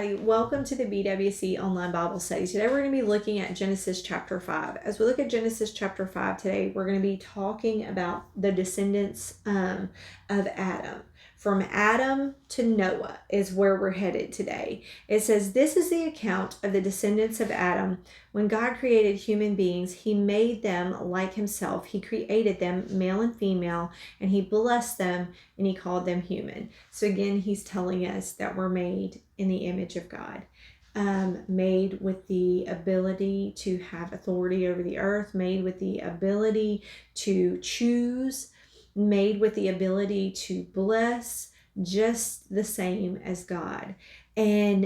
everybody. Welcome to the BWC Online Bible Study. Today we're going to be looking at Genesis chapter 5. As we look at Genesis chapter 5 today, we're going to be talking about the descendants of Adam. From Adam to Noah is where we're headed today. It says, this is the account of the descendants of Adam. When God created human beings, he made them like himself. He created them male and female, and he blessed them, and he called them human. So again, he's telling us that we're made in the image of God. Made with the ability to have authority over the earth, made with the ability to choose, made with the ability to bless, just the same as God, and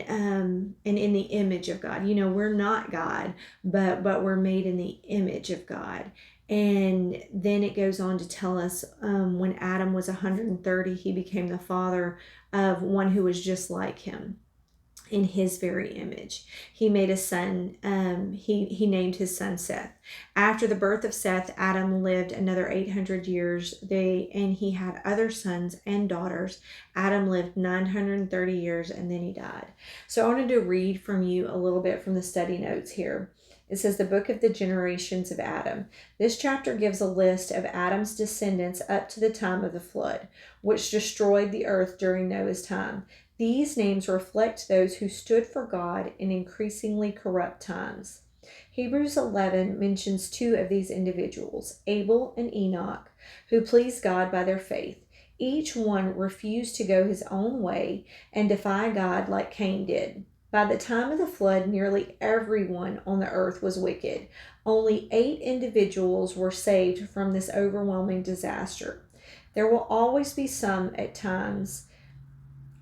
in the image of God. You know, we're not God, but we're made in the image of God. And then it goes on to tell us when Adam was 130, he became the father of one who was just like him, in his very image. He made a son. He named his son Seth. After the birth of Seth, Adam lived another 800 years. And he had other sons and daughters. Adam lived 930 years, and then he died. So I wanted to read from you a little bit from the study notes here. It says, the book of the generations of Adam. This chapter gives a list of Adam's descendants up to the time of the flood, which destroyed the earth during Noah's time. These names reflect those who stood for God in increasingly corrupt times. Hebrews 11 mentions two of these individuals, Abel and Enoch, who pleased God by their faith. Each one refused to go his own way and defy God like Cain did. By the time of the flood, nearly everyone on the earth was wicked. Only 8 individuals were saved from this overwhelming disaster. There will always be some at times,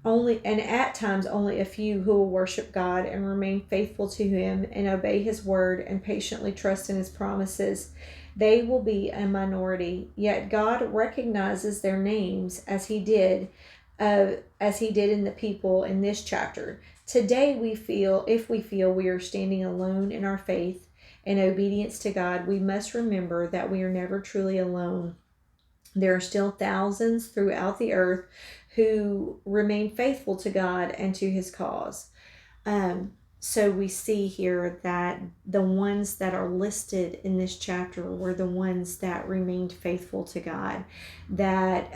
only a few who will worship God and remain faithful to him and obey his word and patiently trust in his promises. They will be a minority, yet God recognizes their names as he did in the people in this chapter. Today if we feel we are standing alone in our faith and obedience to God, we must remember that we are never truly alone. There are still thousands throughout the earth who remain faithful to God and to his cause. So we see here that the ones that are listed in this chapter were the ones that remained faithful to God. That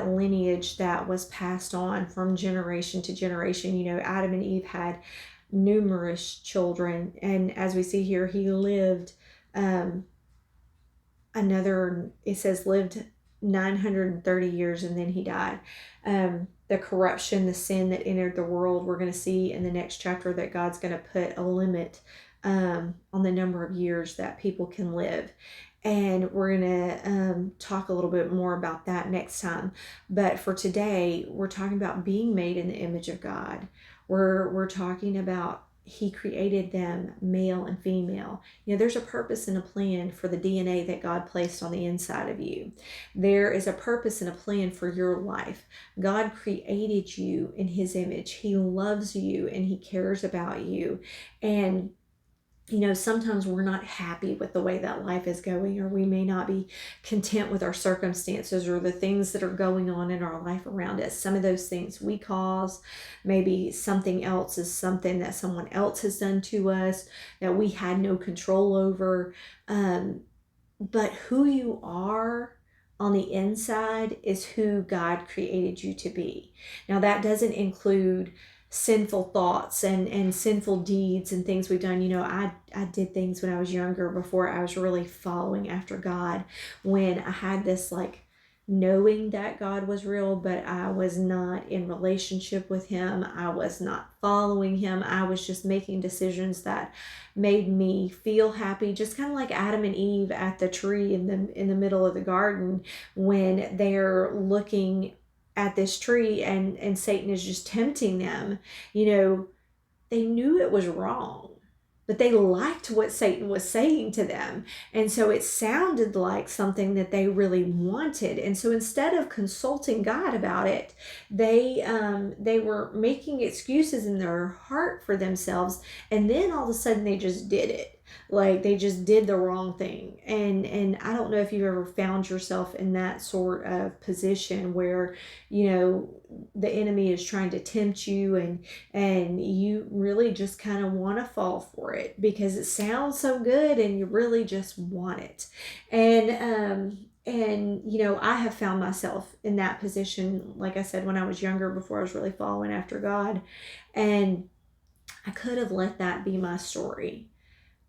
lineage that was passed on from generation to generation. You know, Adam and Eve had numerous children, and as we see here, he lived lived 930 years, and then he died. The corruption, the sin that entered the world, we're going to see in the next chapter that God's going to put a limit on the number of years that people can live. And we're going to talk a little bit more about that next time. But for today, we're talking about being made in the image of God. We're talking about he created them male and female. You know, there's a purpose and a plan for the DNA that God placed on the inside of you. There is a purpose and a plan for your life. God created you in his image. He loves you and he cares about you. And you know, sometimes we're not happy with the way that life is going, or we may not be content with our circumstances or the things that are going on in our life around us. Some of those things we cause, maybe something else is something that someone else has done to us that we had no control over. But who you are on the inside is who God created you to be. Now, that doesn't include sinful thoughts and sinful deeds and things we've done. You know, I did things when I was younger, before I was really following after God, when I had this like knowing that God was real, but I was not in relationship with him. I was not following him. I was just making decisions that made me feel happy, just kind of like Adam and Eve at the tree in the middle of the garden, when they're looking at this tree and Satan is just tempting them. You know, they knew it was wrong, but they liked what Satan was saying to them. And so it sounded like something that they really wanted. And so instead of consulting God about it, they were making excuses in their heart for themselves. And then all of a sudden they just did it. Like they just did the wrong thing. And I don't know if you've ever found yourself in that sort of position where, the enemy is trying to tempt you, and you really just kind of want to fall for it because it sounds so good and you really just want it. And I have found myself in that position, like I said, when I was younger, before I was really following after God. And I could have let that be my story,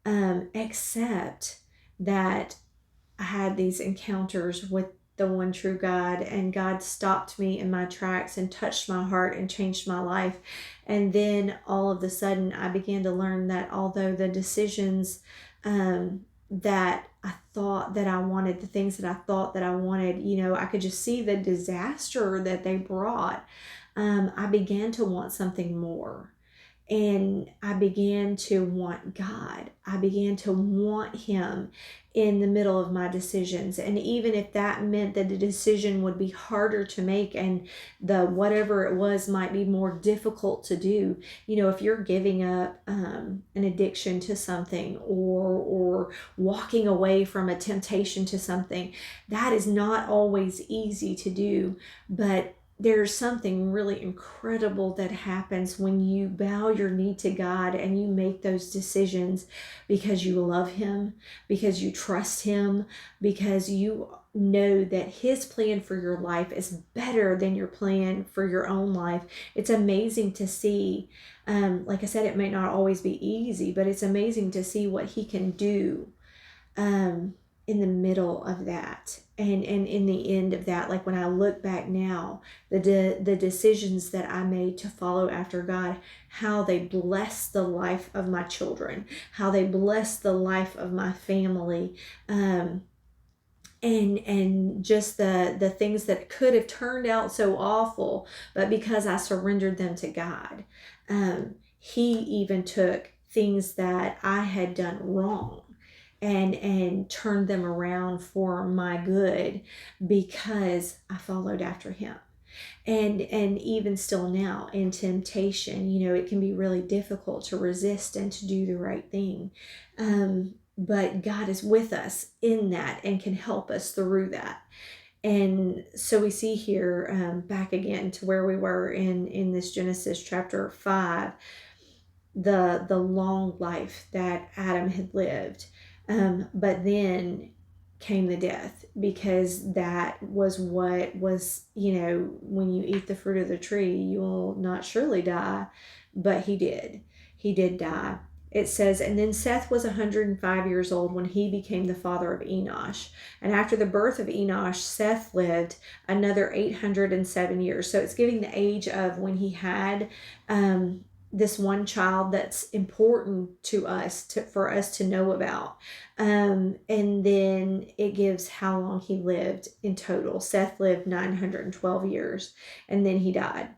except that I had these encounters with the one true God, and God stopped me in my tracks and touched my heart and changed my life. And then all of a sudden, I began to learn that although the decisions that I thought that I wanted, the things that I thought that I wanted, I could just see the disaster that they brought. I began to want something more. And I began to want God. I began to want Him in the middle of my decisions. And even if that meant that the decision would be harder to make and the whatever it was might be more difficult to do, if you're giving up an addiction to something, or walking away from a temptation to something, that is not always easy to do. But there's something really incredible that happens when you bow your knee to God and you make those decisions because you love Him, because you trust Him, because you know that His plan for your life is better than your plan for your own life. It's amazing to see. Like I said, it may not always be easy, but it's amazing to see what He can do in the middle of that, and in the end of that. Like when I look back now, the decisions that I made to follow after God, how they blessed the life of my children, how they blessed the life of my family, and just the things that could have turned out so awful, but because I surrendered them to God, He even took things that I had done wrong and turned them around for my good because I followed after Him. And even still now in temptation, it can be really difficult to resist and to do the right thing. But God is with us in that and can help us through that. And so we see here, back again to where we were in this Genesis chapter 5, the long life that Adam had lived. But then came the death, because that was what was, when you eat the fruit of the tree, you will not surely die. But he did. He did die. It says, and then Seth was 105 years old when he became the father of Enosh. And after the birth of Enosh, Seth lived another 807 years. So it's giving the age of when he had this one child that's important to us, for us to know about. And then it gives how long he lived in total. Seth lived 912 years, and then he died.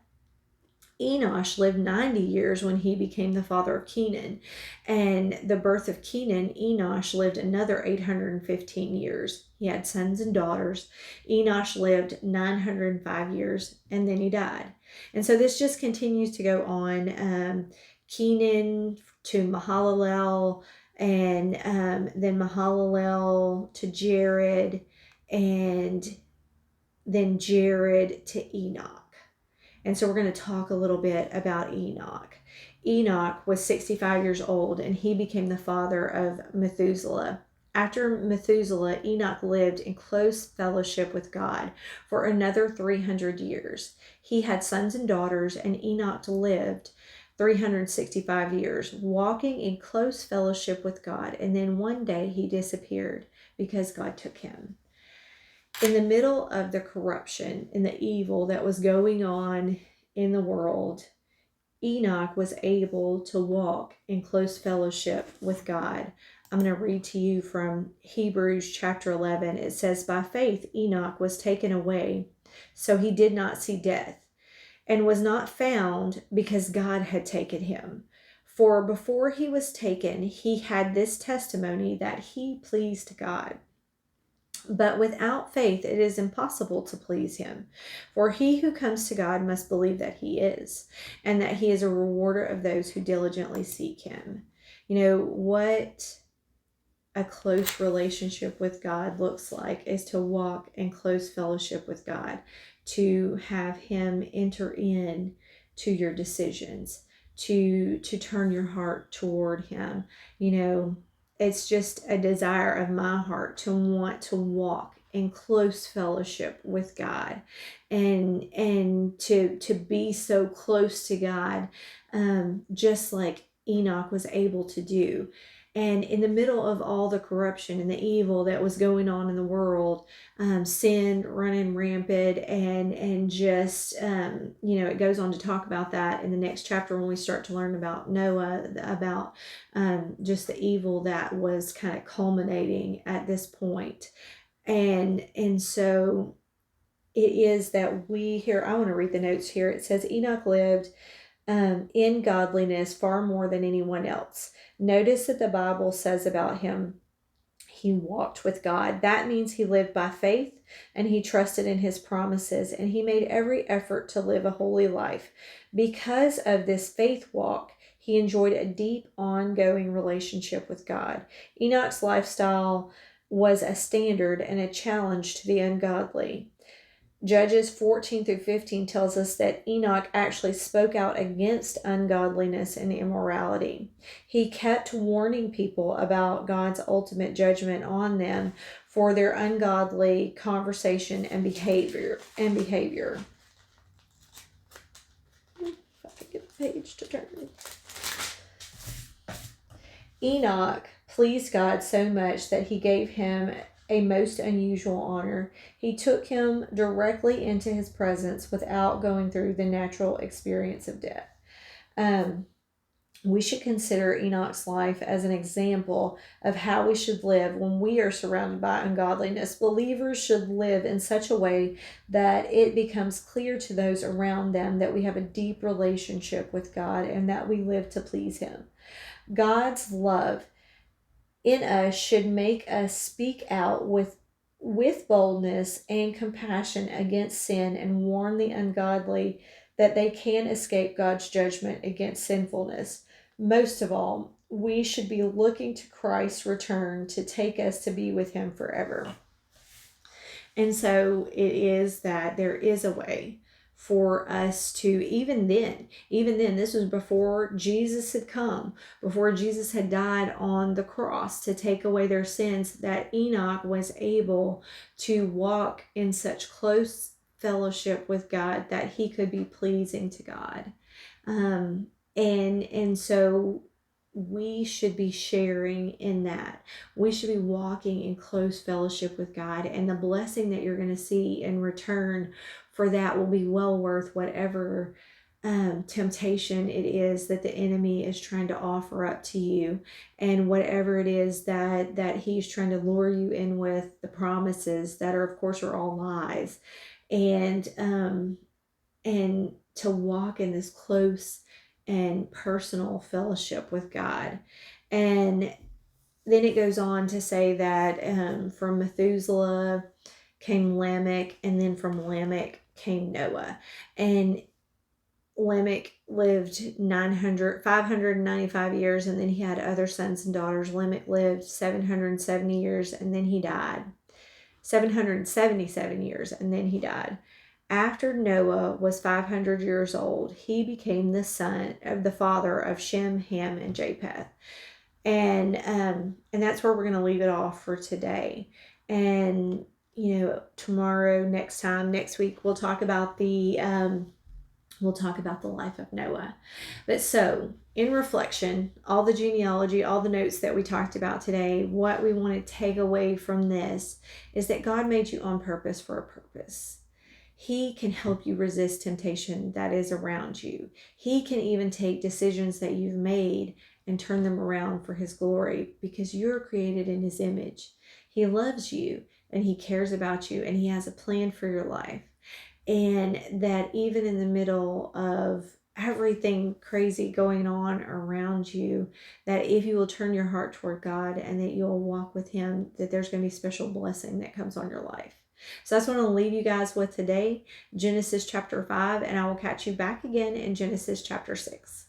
Enosh lived 90 years when he became the father of Kenan. And the birth of Kenan, Enosh lived another 815 years. He had sons and daughters. Enosh lived 905 years, and then he died. And so this just continues to go on. Kenan to Mahalalel, and then Mahalalel to Jared, and then Jared to Enoch. And so we're going to talk a little bit about Enoch. Enoch was 65 years old, and he became the father of Methuselah. After Methuselah, Enoch lived in close fellowship with God for another 300 years. He had sons and daughters, and Enoch lived 365 years, walking in close fellowship with God. And then one day he disappeared because God took him. In the middle of the corruption and the evil that was going on in the world, Enoch was able to walk in close fellowship with God. I'm going to read to you from Hebrews chapter 11. It says, by faith Enoch was taken away, so he did not see death, and was not found because God had taken him. For before he was taken, he had this testimony that he pleased God. But without faith it is impossible to please him. For he who comes to God must believe that he is, and that he is a rewarder of those who diligently seek him. What a close relationship with God looks like is to walk in close fellowship with God, to have him enter in to your decisions, to turn your heart toward him. You know, it's just a desire of my heart to want to walk in close fellowship with God, and to be so close to God, just like Enoch was able to do. And in the middle of all the corruption and the evil that was going on in the world, sin running rampant, and just it goes on to talk about that in the next chapter when we start to learn about Noah, about just the evil that was kind of culminating at this point. And so it is that we here, I want to read the notes here. It says Enoch lived in godliness far more than anyone else. Notice that the Bible says about him, he walked with God. That means he lived by faith, and he trusted in his promises, and he made every effort to live a holy life. Because of this faith walk, he enjoyed a deep, ongoing relationship with God. Enoch's lifestyle was a standard and a challenge to the ungodly. Judges 14-15 tells us that Enoch actually spoke out against ungodliness and immorality. He kept warning people about God's ultimate judgment on them for their ungodly conversation and behavior. If I could get the page to turn. Enoch pleased God so much that he gave him a most unusual honor. He took him directly into his presence without going through the natural experience of death. We should consider Enoch's life as an example of how we should live when we are surrounded by ungodliness. Believers should live in such a way that it becomes clear to those around them that we have a deep relationship with God and that we live to please him. God's love in us should make us speak out with boldness and compassion against sin and warn the ungodly that they can escape God's judgment against sinfulness. Most of all, we should be looking to Christ's return to take us to be with him forever. And so it is that there is a way for us to, even then, this was before Jesus had come, before Jesus had died on the cross to take away their sins, that Enoch was able to walk in such close fellowship with God that he could be pleasing to God. And so we should be sharing in that. We should be walking in close fellowship with God, and the blessing that you're going to see in return for that will be well worth whatever temptation it is that the enemy is trying to offer up to you, and whatever it is that he's trying to lure you in with, the promises that are, of course, are all lies, and to walk in this close and personal fellowship with God. And then it goes on to say that from Methuselah came Lamech, and then from Lamech came Noah. And Lamech lived 595 years, and then he had other sons and daughters. Lamech lived 770 years, and then he died. 777 years, and then he died. After Noah was 500 years old, he became the son of the father of Shem, Ham, and Japheth. And that's where we're going to leave it off for today. And tomorrow, next week, we'll talk about the life of Noah. But so, in reflection, all the genealogy, all the notes that we talked about today, what we want to take away from this is that God made you on purpose for a purpose. He can help you resist temptation that is around you. He can even take decisions that you've made and turn them around for his glory, because you're created in his image. He loves you, and he cares about you, and he has a plan for your life. And that even in the middle of everything crazy going on around you, that if you will turn your heart toward God and that you'll walk with him, that there's going to be special blessing that comes on your life. So that's what I'm going to leave you guys with today, Genesis chapter 5, and I will catch you back again in Genesis chapter 6.